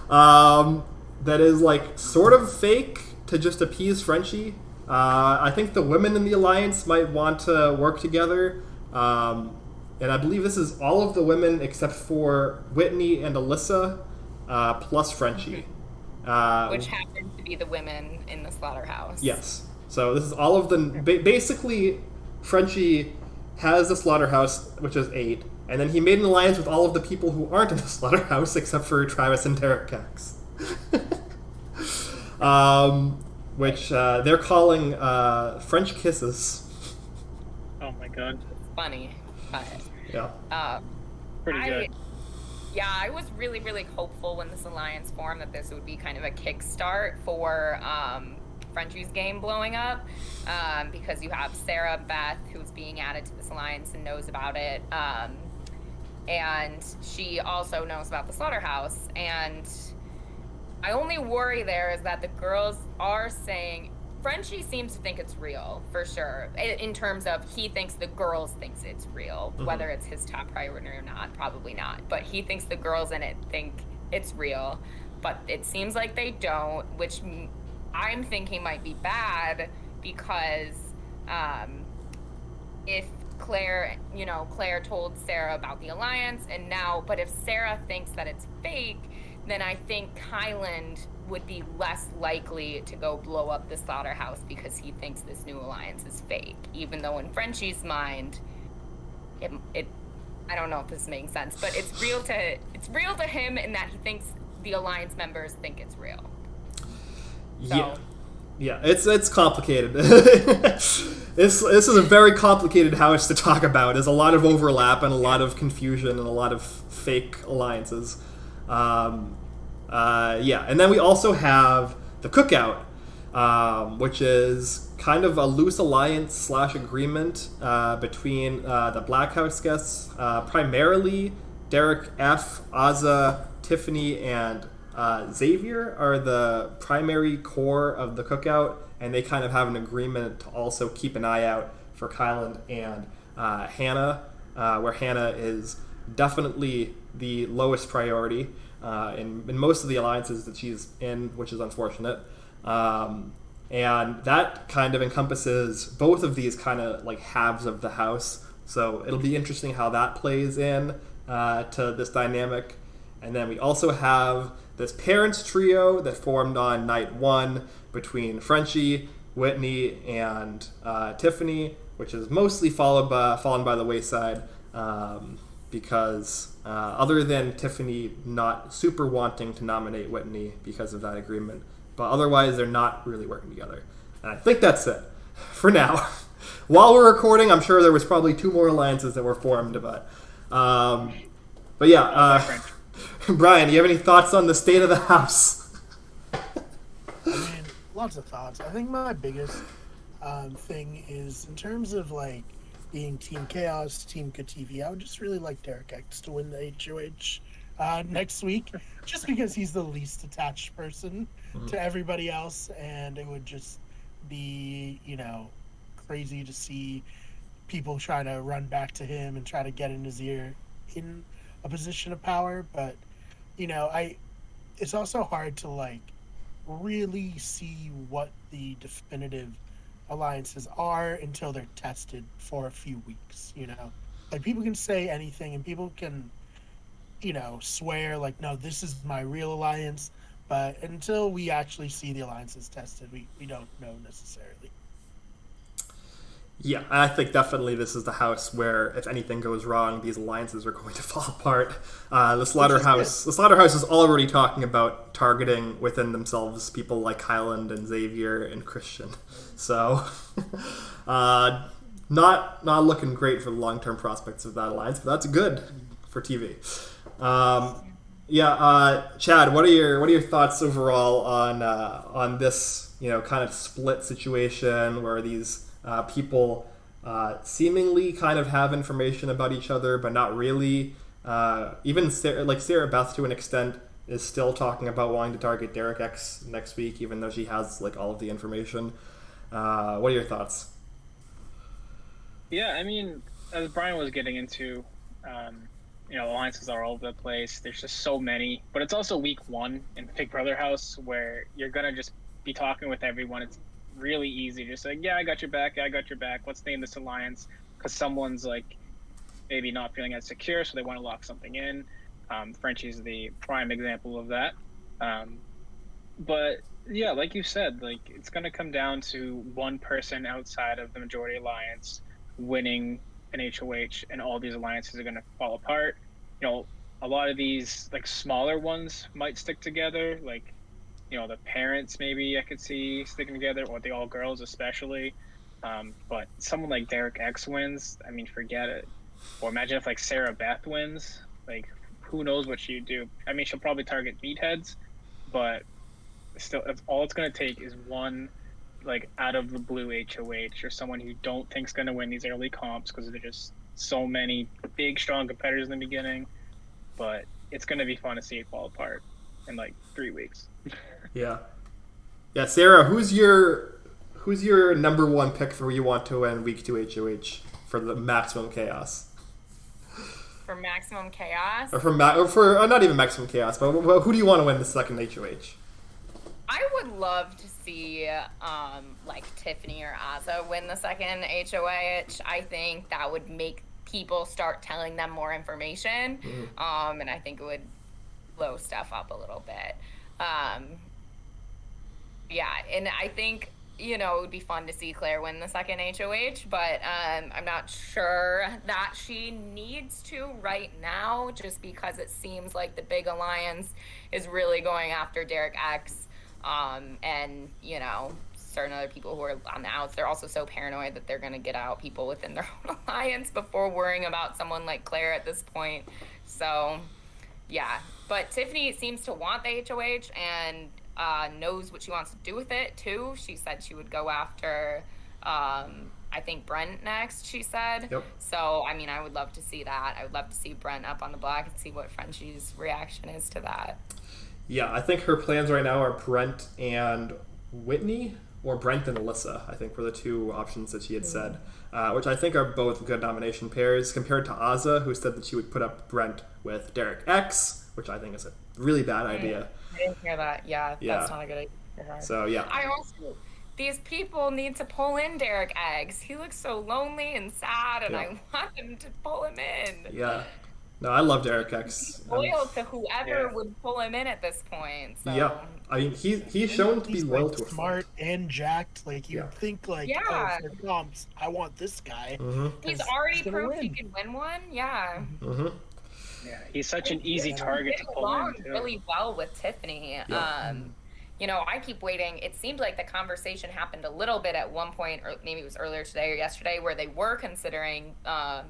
That is like sort of fake to just appease Frenchie. I think the women in the alliance might want to work together. And I believe this is all of the women except for Whitney and Alyssa, plus Frenchie. Which happens to be the women in the slaughterhouse. Yes. So this is all of the... Basically, Frenchie has the slaughterhouse, which is 8, and then he made an alliance with all of the people who aren't in the slaughterhouse, except for Travis and Derek Cax. Which they're calling French Kisses. Oh my god. Funny. But, Yeah. Pretty good. Yeah, I was really, really hopeful when this alliance formed that this would be kind of a kickstart for Frenchie's game blowing up, because you have Sarah Beth, who's being added to this alliance and knows about it, and she also knows about the slaughterhouse. And my only worry there is that the girls are saying... Frenchie seems to think it's real, for sure, in terms of he thinks the girls thinks it's real. Whether it's his top priority or not, probably not. But he thinks the girls in it think it's real. But it seems like they don't, which I'm thinking might be bad, because if Claire told Sarah about the alliance, and now, but if Sarah thinks that it's fake, then I think Kyland would be less likely to go blow up the slaughterhouse because he thinks this new alliance is fake, even though in Frenchie's mind, it I don't know if this is making sense, but it's real to him in that he thinks the alliance members think it's real. So. Yeah, it's complicated. This is a very complicated house to talk about. There's a lot of overlap and a lot of confusion and a lot of fake alliances. And then we also have the Cookout, which is kind of a loose alliance / agreement between the Black House guests, primarily Derek F, Azza, Tiffany, and Xavier are the primary core of the Cookout, and they kind of have an agreement to also keep an eye out for Kyland and Hannah, where Hannah is definitely the lowest priority in most of the alliances that she's in, which is unfortunate. And that kind of encompasses both of these kind of like halves of the house. So it'll be interesting how that plays in to this dynamic. And then we also have this parents trio that formed on night 1 between Frenchie, Whitney, and Tiffany, which is mostly fallen by the wayside because other than Tiffany not super wanting to nominate Whitney because of that agreement, but otherwise they're not really working together. And I think that's it for now. While we're recording, I'm sure there was probably 2 more alliances that were formed, but yeah. Brian, do you have any thoughts on the state of the house? I mean, lots of thoughts. I think my biggest thing is in terms of like being Team Chaos, Team Good TV. I would just really like Derek X to win the HOH next week, just because he's the least attached person to everybody else, and it would just be, crazy to see people try to run back to him and try to get in his ear in a position of power. But it's also hard to like really see what the definitive alliances are until they're tested for a few weeks. Like people can say anything and people can swear like, no, this is my real alliance, but until we actually see the alliances tested, we don't know necessarily. Yeah, I think definitely this is the house where if anything goes wrong, these alliances are going to fall apart. The Slaughterhouse is already talking about targeting within themselves people like Highland and Xavier and Christian. So, not looking great for the long-term prospects of that alliance, but that's good for TV. Chad, what are your thoughts overall on this kind of split situation where these people seemingly kind of have information about each other, but not really. Even Sarah Beth, to an extent, is still talking about wanting to target Derek X next week, even though she has like all of the information. What are your thoughts? Yeah, I mean, as Brian was getting into, alliances are all over the place. There's just so many, but it's also week one in Big Brother house where you're gonna just be talking with everyone. It's really easy, just like, yeah, I got your back, let's name this alliance, because someone's like maybe not feeling as secure, so they want to lock something in. Frenchie's the prime example of that. But yeah, like you said, like it's going to come down to one person outside of the majority alliance winning an HOH, and all these alliances are going to fall apart. A lot of these like smaller ones might stick together, like the parents maybe I could see sticking together, or the all girls especially. But someone like Derek X wins, I mean, forget it. Or imagine if like Sarah Beth wins, like who knows what she'd do. I mean, she'll probably target meatheads, but still, all it's going to take is one like out of the blue HOH, or someone who you don't think's going to win these early comps, because there's just so many big, strong competitors in the beginning. But it's going to be fun to see it fall apart in like 3 weeks. Yeah, Sarah, who's your number one pick for who you want to win week 2 HOH for the maximum chaos? For maximum chaos? Or for not even maximum chaos, but who do you want to win the second HOH? I would love to see like Tiffany or Azza win the second HOH. I think that would make people start telling them more information, and I think it would blow stuff up a little bit. And I think it would be fun to see Claire win the second HOH, but I'm not sure that she needs to right now, just because it seems like the big alliance is really going after Derek X, and certain other people who are on the outs. They're also so paranoid that they're going to get out people within their own alliance before worrying about someone like Claire at this point. So yeah, but Tiffany seems to want the HOH and knows what she wants to do with it too. She said she would go after I think Brent next, she said. Yep. So I mean, I would love to see that. I would love to see Brent up on the block and see what Frenchie's reaction is to that. Yeah, I think her plans right now are Brent and Whitney, or Brent and Alyssa, I think were the two options that she had said, which I think are both good nomination pairs, compared to Azza, who said that she would put up Brent with Derek X, which I think is a really bad idea. I didn't hear that. Yeah, that's not a good idea for her. So, yeah. I also, these people need to pull in Derek X. He looks so lonely and sad, and I want them to pull him in. Yeah. No, I love Derek X. He's loyal to whoever would pull him in at this point. So. Yeah. I mean, he's shown to be loyal to smart and jacked. Like you think, like, oh, for comps, I want this guy. He's already proved he can win one. Yeah. Yeah, he's such an easy target to pull in. Too. Really well with Tiffany. Yeah. I keep waiting. It seemed like the conversation happened a little bit at one point, or maybe it was earlier today or yesterday, where they were considering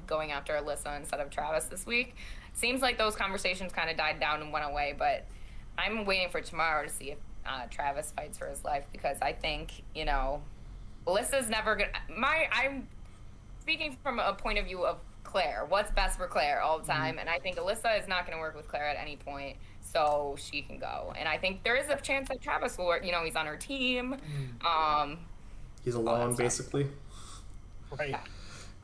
going after Alyssa instead of Travis this week. Seems like those conversations kind of died down and went away, but I'm waiting for tomorrow to see if Travis fights for his life, because I think, Alyssa's never gonna. I'm speaking from a point of view of Claire. What's best for Claire all the time, and I think Alyssa is not going to work with Claire at any point, so she can go. And I think there is a chance that Travis will work. He's on her team. He's alone, basically. Right.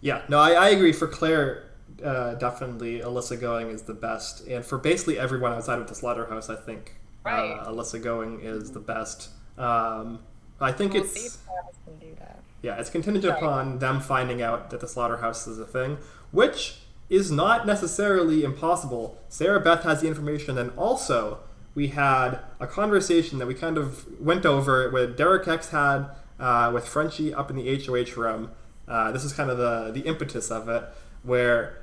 Yeah, no, I agree. For Claire, definitely Alyssa going is the best. And for basically everyone outside of the Slaughterhouse, I think Alyssa going is the best. I think We'll it's... see if Travis can do that. Yeah, it's contingent upon them finding out that the Slaughterhouse is a thing, which is not necessarily impossible. Sarah Beth has the information, and also we had a conversation that we kind of went over with Derek X had with Frenchie up in the HoH room. This is kind of the impetus of it, where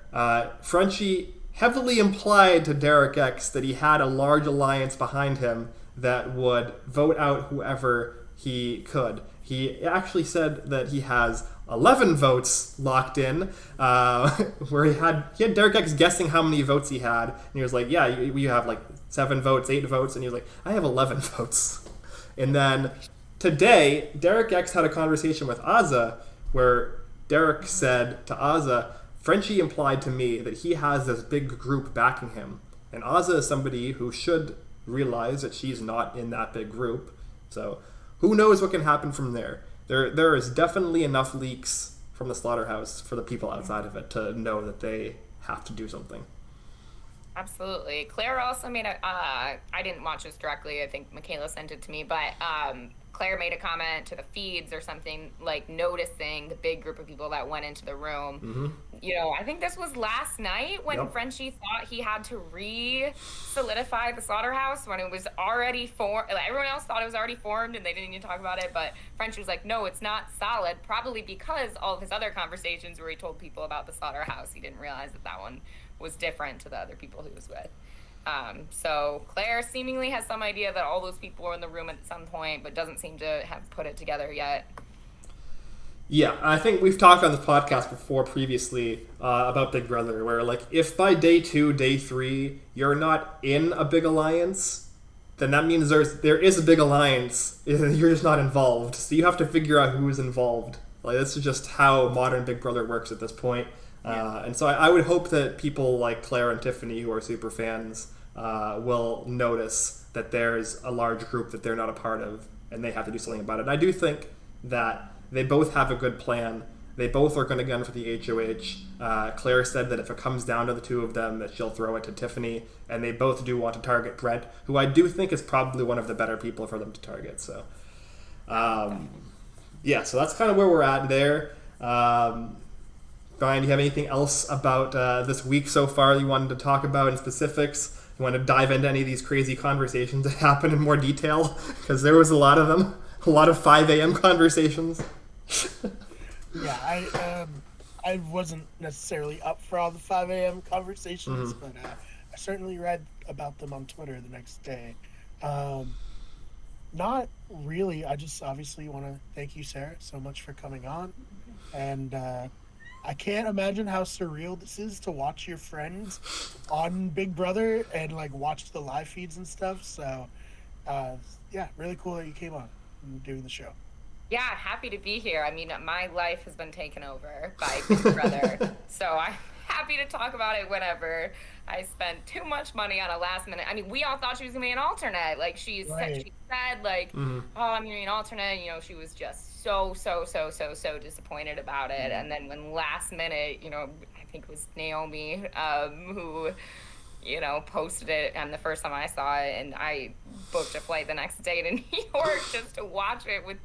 Frenchie heavily implied to Derek X that he had a large alliance behind him that would vote out whoever he could. He actually said that he has 11 votes locked in, where he had Derek X guessing how many votes he had, and he was like, yeah, you have like 7 votes, 8 votes, and he was like, I have 11 votes. And then today, Derek X had a conversation with Azza, where Derek said to Azza, Frenchie implied to me that he has this big group backing him, and Azza is somebody who should realize that she's not in that big group, so who knows what can happen from there. There is definitely enough leaks from the Slaughterhouse for the people outside of it to know that they have to do something. Absolutely. Claire also made I didn't watch this directly. I think Michaela sent it to me, but Claire made a comment to the feeds or something, like noticing the big group of people that went into the room. Mm-hmm. I think this was last night when Frenchie thought he had to re-solidify the Slaughterhouse when it was already formed. Like, everyone else thought it was already formed and they didn't even talk about it, but Frenchie was like, no, it's not solid, probably because all of his other conversations where he told people about the Slaughterhouse, he didn't realize that one was different to the other people he was with. So Claire seemingly has some idea that all those people were in the room at some point, but doesn't seem to have put it together yet. Yeah, I think we've talked on the podcast before previously about Big Brother, where like if by day 2, day 3, you're not in a big alliance, then that means there is a big alliance, you're just not involved. So you have to figure out who is involved. Like, this is just how modern Big Brother works at this point. And so I would hope that people like Claire and Tiffany, who are super fans, will notice that there's a large group that they're not a part of, and they have to do something about it. And I do think that they both have a good plan. They both are going to gun for the HoH. Claire said that if it comes down to the two of them, that she'll throw it to Tiffany, and they both do want to target Brett, who I do think is probably one of the better people for them to target. So, yeah, so that's kind of where we're at there. Brian, do you have anything else about this week so far you wanted to talk about in specifics? You want to dive into any of these crazy conversations that happened in more detail? Because there was a lot of them. A lot of 5 a.m. conversations. Yeah, I wasn't necessarily up for all the 5 a.m. conversations, but I certainly read about them on Twitter the next day. Not really. I just obviously want to thank you, Sarah, so much for coming on. And I can't imagine how surreal this is to watch your friends on Big Brother and like watch the live feeds and stuff. So, yeah, really cool that you came on and doing the show. Yeah, happy to be here. I mean, my life has been taken over by Big Brother, so I'm happy to talk about it whenever. I spent too much money on a last minute. I mean, we all thought she was gonna be an alternate. Like she said, like, oh, I'm gonna be an alternate. She was just so disappointed about it. And then when last minute, I think it was Naomi who, posted it, and the first time I saw it, and I booked a flight the next day to New York just to watch it with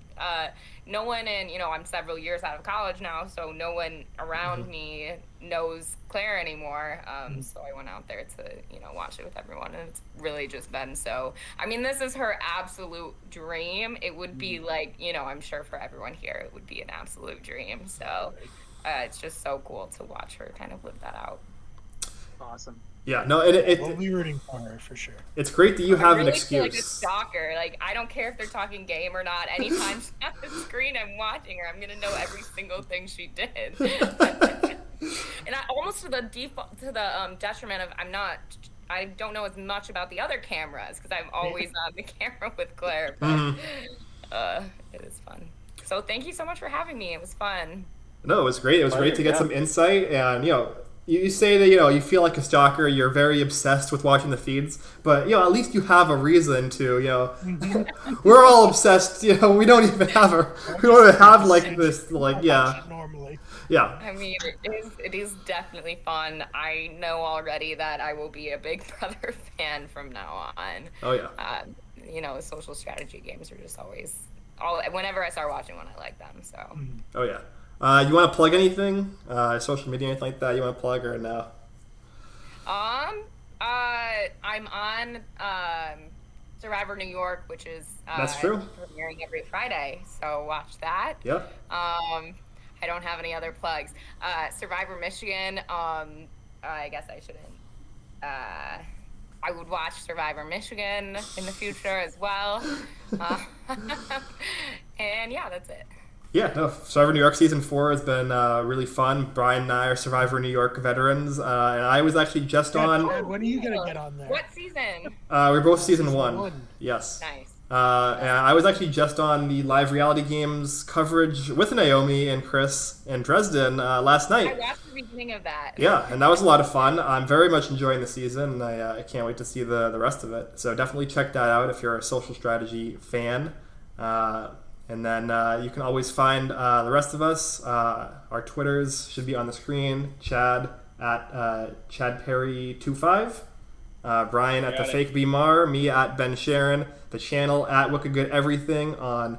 no one in, I'm several years out of college now, so no one around me knows Claire anymore. So I went out there to, watch it with everyone, and it's really just been so, I mean, this is her absolute dream. It would be like, I'm sure for everyone here, it would be an absolute dream. So it's just so cool to watch her kind of live that out. Awesome. Yeah, no, we'll be rooting for her for sure. It's great that you have really an excuse. Feel like a stalker. Like, I don't care if they're talking game or not. Anytime she's on the screen, I'm watching her. I'm gonna know every single thing she did. And I almost to the detriment of I'm not I don't know as much about the other cameras because I'm always on the camera with Claire. But it is fun. So thank you so much for having me. It was fun. No, it was great. It was great to get some insight, and you say that you feel like a stalker. You're very obsessed with watching the feeds, but at least you have a reason to. We're all obsessed. We don't even have like this. Like normally. Yeah. I mean, it is definitely fun. I know already that I will be a Big Brother fan from now on. Oh yeah. Social strategy games are just always whenever I start watching one, I like them. So. Oh yeah. You want to plug anything? Social media, anything like that you want to plug or no? I'm on Survivor New York, which is That's true. Premiering every Friday, so watch that. Yeah. I don't have any other plugs. Survivor Michigan. I guess I shouldn't. I would watch Survivor Michigan in the future as well. And yeah, that's it. Yeah, no, Survivor New York Season 4 has been really fun. Brian and I are Survivor New York veterans, and I was actually just on... When are you going to get on there? What season? We're both Season 1. Yes. Nice. And I was actually just on the live reality games coverage with Naomi and Chris in Dresden last night. I watched the beginning of that. Yeah, and that was a lot of fun. I'm very much enjoying the season, and I can't wait to see the rest of it. So definitely check that out if you're a social strategy fan. And then you can always find the rest of us. Our Twitters should be on the screen. Chad at ChadPerry25. Brian at the Fake BMar. Me at Ben Sharon. The channel at Wicked Good Everything on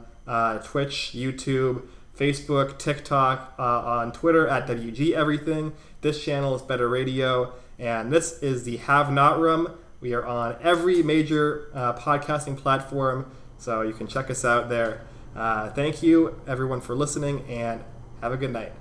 Twitch, YouTube, Facebook, TikTok, on Twitter at WG Everything. This channel is Better Radio. And this is the Have Not Room. We are on every major podcasting platform, so you can check us out there. Thank you, everyone, for listening, and have a good night.